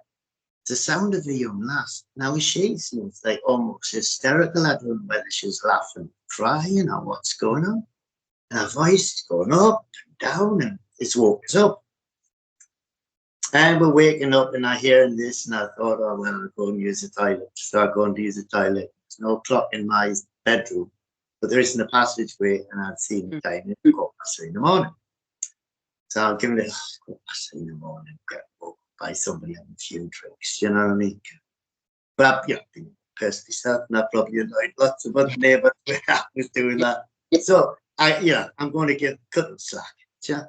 the sound of a young lass. Now, she seems like almost hysterical. I don't know whether she's laughing, crying, or what's going on. And her voice is going up and down, and it's woke us up. And we're waking up, and I hear this, and I thought, oh, well, I'll go and use the toilet. So I go and use the toilet. There's no clock in my bedroom, but there isn't a passageway, and I've seen the time at 3:15 in the morning. So I'll give it 3:15 in the morning, get woke by somebody having a few drinks, you know what I mean? But I've been pissed myself, and I probably annoyed lots of other neighbours when I was doing that. So I'm going to cut them slack. Yeah.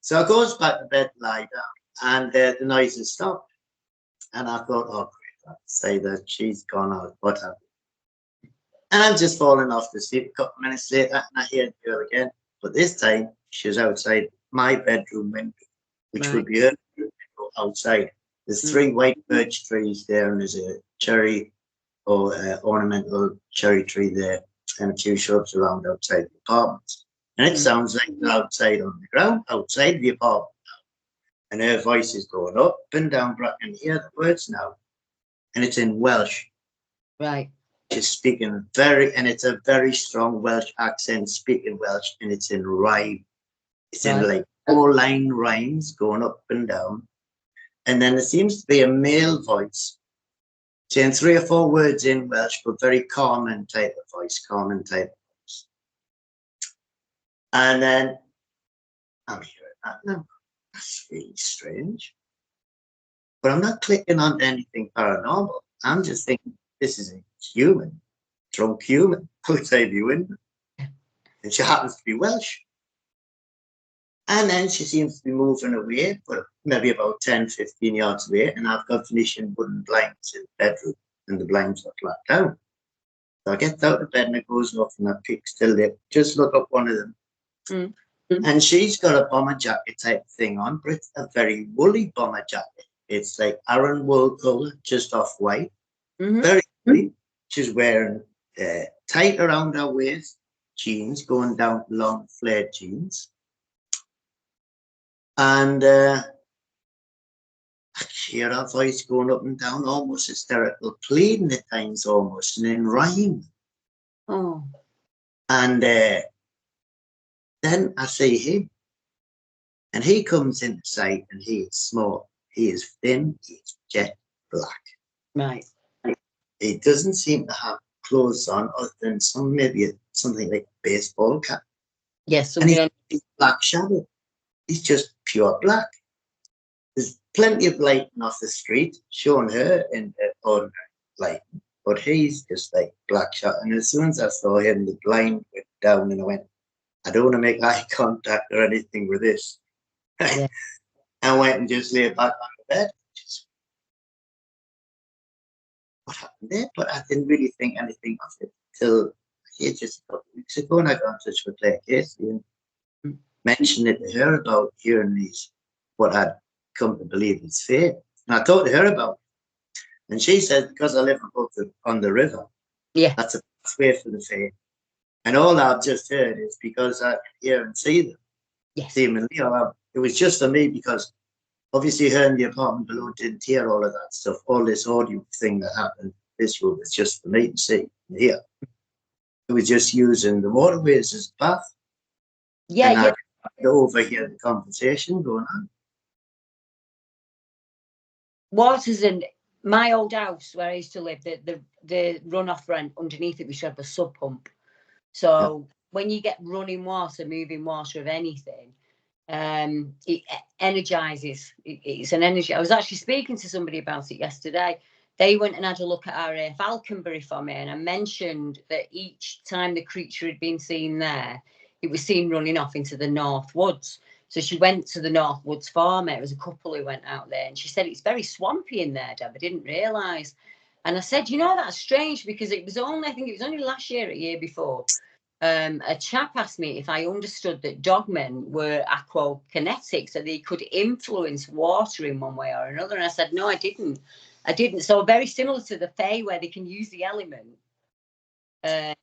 So I goes back to bed, lie down, and the noises stopped. And I thought, oh, great, I'll say that she's gone out, what have you. And I'm just falling off to sleep. A couple of minutes later, and I hear the girl again. But this time, she was outside my bedroom window, which would be her window outside. There's 3 white birch trees there, and there's a cherry or ornamental cherry tree there, and a few shrubs around outside the apartments. And it sounds like they're outside on the ground, outside the apartment now. And her voice is going up and down, but I can hear the words now. And it's in Welsh. Right. She's speaking and it's a very strong Welsh accent, speaking Welsh, and it's in rhyme. It's in like 4-line rhymes going up and down. And then there seems to be a male voice saying 3 or 4 words in Welsh, but very common type of voice, And then I'm hearing that now. That's really strange. But I'm not clicking on anything paranormal. I'm just thinking this is a human, drunk human outside the window. And she happens to be Welsh. And then she seems to be moving away, but maybe about 10, 15 yards away. And I've got finishing wooden blinds in the bedroom, and the blinds are flat down. So I get out of bed, and it goes off, and I pick still there. Just look up one of them. And she's got a bomber jacket type thing on, but it's a very woolly bomber jacket. It's like Aran wool colour, just off white. Very woolly. She's wearing tight around her waist jeans, going down long flared jeans. And I hear her voice going up and down, almost hysterical, pleading at times almost, and in rhyme. Oh. And then I see him, and he comes into sight, and he is small, he is thin, he is jet black. Right. He doesn't seem to have clothes on other than something like a baseball cap. Yes, and he's black shadow. He's just pure black. There's plenty of lighting off the street showing her in ordinary light, but he's just like black shadow. And as soon as I saw him, the blind went down, and I went, I don't want to make eye contact or anything with this. Yeah. I went and just lay back on the bed. What happened there? But I didn't really think anything of it till just a couple of weeks ago, and I got in touch with Claire Casey and mentioned it to her about hearing these, what I'd come to believe is fate. And I talked to her about it. And she said, because I live on the river, that's a pathway for the fate. And all I've just heard is because I can hear and see them. Yes. Seemingly, it was just for me because obviously her in the apartment below didn't hear all of that stuff. All this audio thing that happened in this room was just for me to see and hear. It was just using the waterways as a path. Yeah, and I could overhear the conversation going on. Waters in my old house where I used to live, the runoff ran underneath it, we should have a sub pump. So when you get running water, moving water of anything, it energizes. It's an energy. I was actually speaking to somebody about it yesterday. They went and had a look at our falconberry for me, and I mentioned that each time the creature had been seen there, it was seen running off into the North Woods. So she went to the North Woods farm. It was a couple who went out there, and she said it's very swampy in there, Deb. I didn't realise. And I said, that's strange, because I think it was only last year or year before. A chap asked me if I understood that dogmen were aquakinetic, so they could influence water in one way or another. And I said, no, I didn't. So very similar to the Fae, where they can use the element to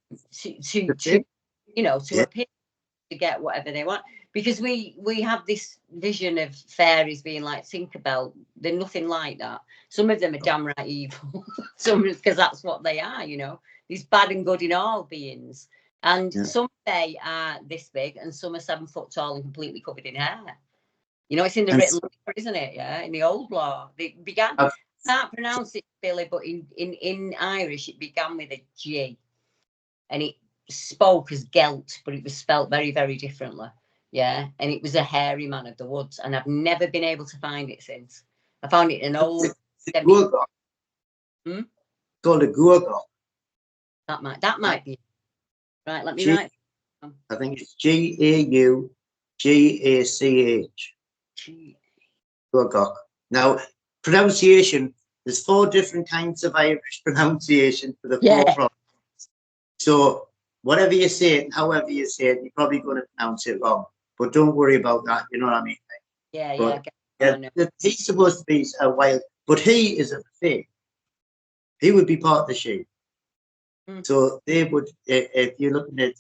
appear to get whatever they want. because we have this vision of fairies being like Tinkerbell. They're nothing like that. Some of them are damn right evil. Some, because that's what they are, you know. There's bad and good in all beings. And some they are this big, and some are 7 foot tall and completely covered in hair. You know, it's in the written law, isn't it? Yeah, in the old law. They began. I can't pronounce it, Billy, but in Irish it began with a G, and it spoke as gelt, but it was spelt very, very differently. Yeah, and it was a hairy man of the woods, and I've never been able to find it since. I found it in an old. Called a Gurgok. That might be right. Let me write. I think it's Gaugach. Gurgok. Now, pronunciation. There's 4 different kinds of Irish pronunciation for the 4 provinces. So whatever you say it, however you say it, you're probably going to pronounce it wrong. But don't worry about that. You know what I mean? He's supposed to be a wild, but he is a fake. He would be part of the sheep. So they would, if you're looking at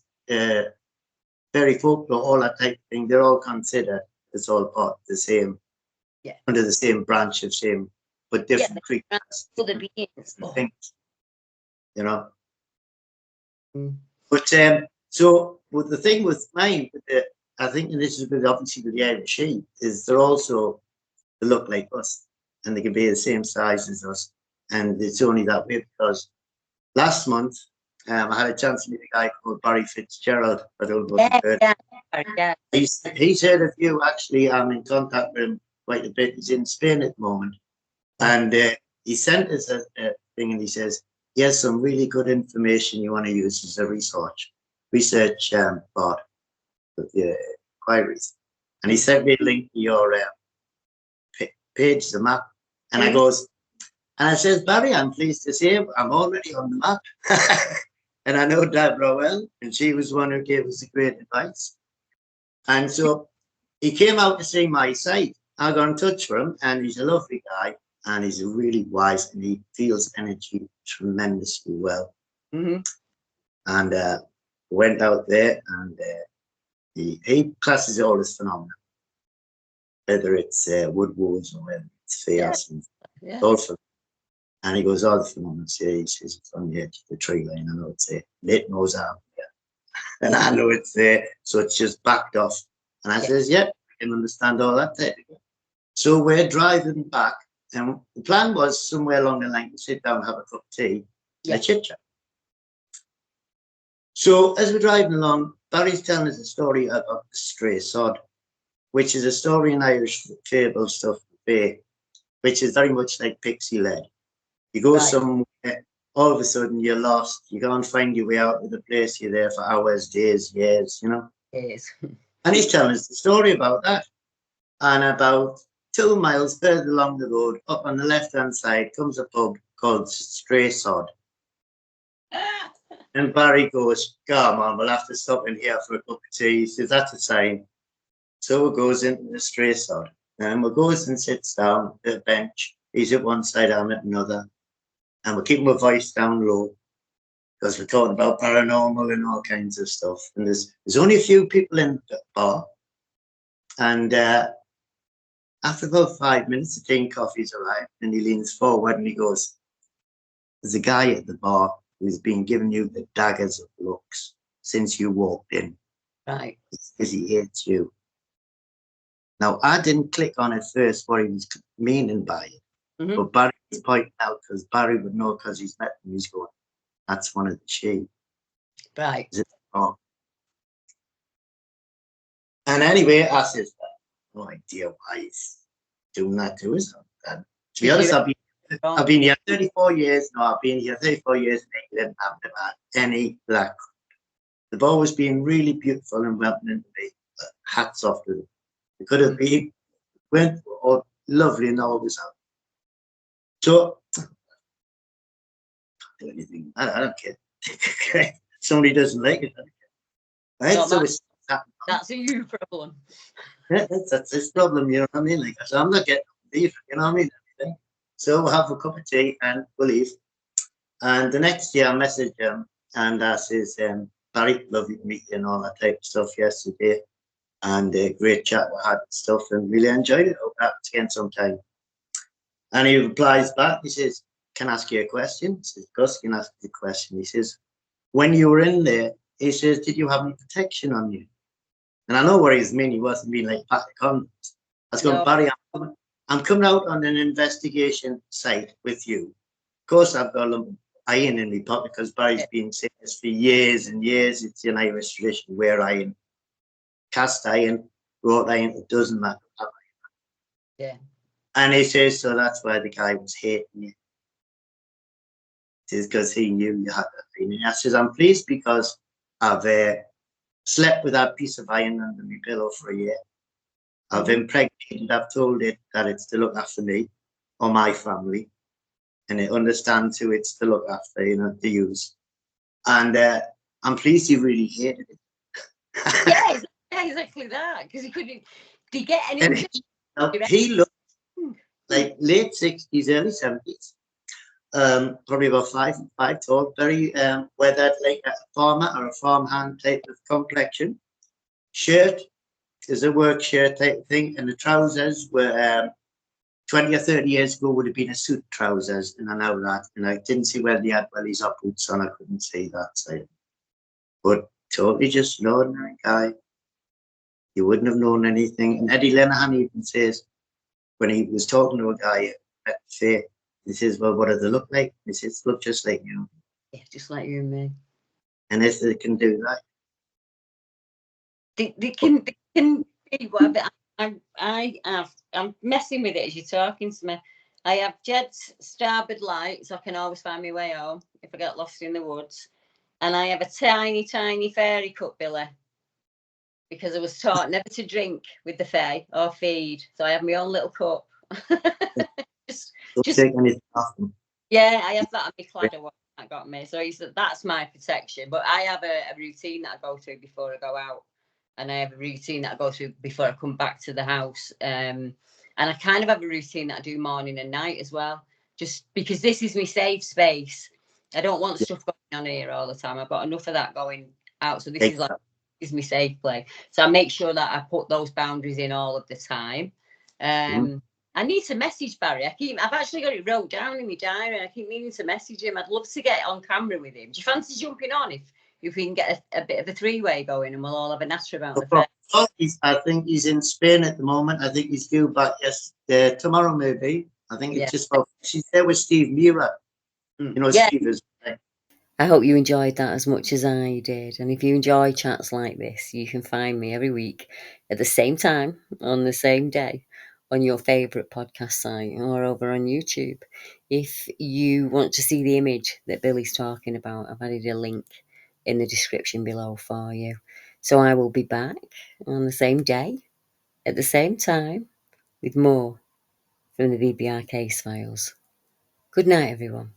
fairy folklore, all that type of thing, they're all considered as all part of the same, under the same branch of same, but different creatures. Other beings. Things, you know. But so with the thing with mine, I think, and this is with obviously with the Irish sheep, is they look like us, and they can be the same size as us, and it's only that way because last month I had a chance to meet a guy called Barry Fitzgerald. I don't know if you've heard. He's heard of you. Actually, I'm in contact with him quite a bit. He's in Spain at the moment, and he sent us a thing, and he says he has some really good information you want to use as a research part of the inquiries. And he sent me a link to your page, the map, and I says, Barry, I'm pleased to say I'm already on the map. And I know Deborah well, and she was one who gave us the great advice. And so he came out to see my site. I got in touch with him, and he's a lovely guy, and he's really wise, and he feels energy tremendously well. And went out there, and he classes it all as phenomenal, whether it's woodwalls or whether it's fairs, also. And he goes, all the phenomena here, he says, it's on the edge of the tree line. I know it's there. It knows out there. And I know it's there. So it's just backed off. And I says, I can understand all that there. So we're driving back. And the plan was somewhere along the line to sit down, have a cup of tea, and a chit chat. So as we're driving along, Barry's telling us a story about the stray sod, which is a story in Irish fable stuff, which is very much like pixie led. You go somewhere, all of a sudden you're lost. You can't find your way out of the place. You're there for hours, days, years, you know. Yes. And he's telling us the story about that. And about 2 miles further along the road, up on the left-hand side, comes a pub called Stray Sod. And Barry goes, come on, we'll have to stop in here for a cup of tea. He says, that's a sign. So he goes into the Stray Sod. And he goes and sits down at a bench. He's at one side, I'm at another. And we're keeping our voice down low because we're talking about paranormal and all kinds of stuff. And there's only a few people in the bar. And after about 5 minutes, the tea and coffee's arrived, and he leans forward and he goes, there's a guy at the bar who's been giving you the daggers of looks since you walked in. Right. Because he hates you. Now, I didn't click on it first what he was meaning by it. But Barry was pointing out because Barry would know because he's met him. He's going, that's one of the sheep. Right. And anyway, I said, no idea why he's doing that to us. And to be honest, I've been here 34 years. No, I've been here 34 years and England. I've never had any black. They've always been really beautiful and welcoming to me. Hats off to them. They could have been, went all lovely and always out. So, I don't do anything. I don't care. Somebody doesn't like it. Right? So that's a you problem. That's his problem, you know what I mean? Like, so I'm not getting leave, you know what I mean? So we'll have a cup of tea and we'll leave. And the next day I messaged him and I says, Barry, lovely to meet you and all that type of stuff yesterday. and a great chat we had and stuff, and really enjoyed it. Hope that happens again sometime. And he replies back, he says, "Can I ask you a question?" I says, "Gus, can I ask you a question?" He says, "When you were in there," he says, "did you have any protection on you?" And I know what he's mean. He wasn't being like Pat Conn. I was going, No. "Barry, I'm coming out on an investigation site with you. Of course, I've got a lump of iron in my pocket because Barry's been saying this for years and years. It's an Irish tradition, wear iron, cast iron, wrought iron, it doesn't matter." Yeah. And he says, "So that's why the guy was hating you. It is because he knew you had that iron." I says, "I'm pleased because I've slept with that piece of iron under my pillow for a year. I've impregnated, I've told it that it's to look after me or my family, and it understands who it's to look after, to use. And I'm pleased you really hated it." Yeah, exactly that. Because he couldn't. Did he get any? And he looked like late 60s, early 70s. Probably about 5'5" tall, very weathered, like a farmer or a farmhand type of complexion. Shirt is a work shirt type thing, and the trousers were 20 or 30 years ago would have been a suit trousers, and I know that. And I didn't see whether he had wellies or boots on. I couldn't see that side. But totally just an ordinary guy. You wouldn't have known anything. And Eddie Lenahan even says, when he was talking to a guy at the fair, he says, "Well, what do they look like?" He says, "Look just like you." Yeah, just like you and me. And if they can do that, They can be whatever. I'm messing with it as you're talking to me. I have Jed's starboard light, so I can always find my way home if I get lost in the woods. And I have a tiny, tiny fairy cup, Billy, because I was taught never to drink with the fae or feed. So I have my own little cup. just, don't take anything off them. yeah, I have that on my cladder one that got me. So he said that's my protection. But I have a routine that I go through before I go out. And I have a routine that I go through before I come back to the house. And I kind of have a routine that I do morning and night as well, just because this is my safe space. I don't want stuff going on here all the time. I've got enough of that going out. So this is my safe place. So I make sure that I put those boundaries in all of the time. I need to message Barry. I've actually got it wrote down in my diary. I keep meaning to message him. I'd love to get on camera with him. Do you fancy jumping on if we can get a bit of a three-way going and we'll all have a natter about the fair? I think he's in Spain at the moment. I think he's due back tomorrow, maybe. I think it's just about. She's there with Steve Mira. Steve is. I hope you enjoyed that as much as I did. And if you enjoy chats like this, you can find me every week at the same time on the same day on your favourite podcast site or over on YouTube. If you want to see the image that Billy's talking about, I've added a link in the description below for you. So I will be back on the same day at the same time with more from the BBR case files. Good night, everyone.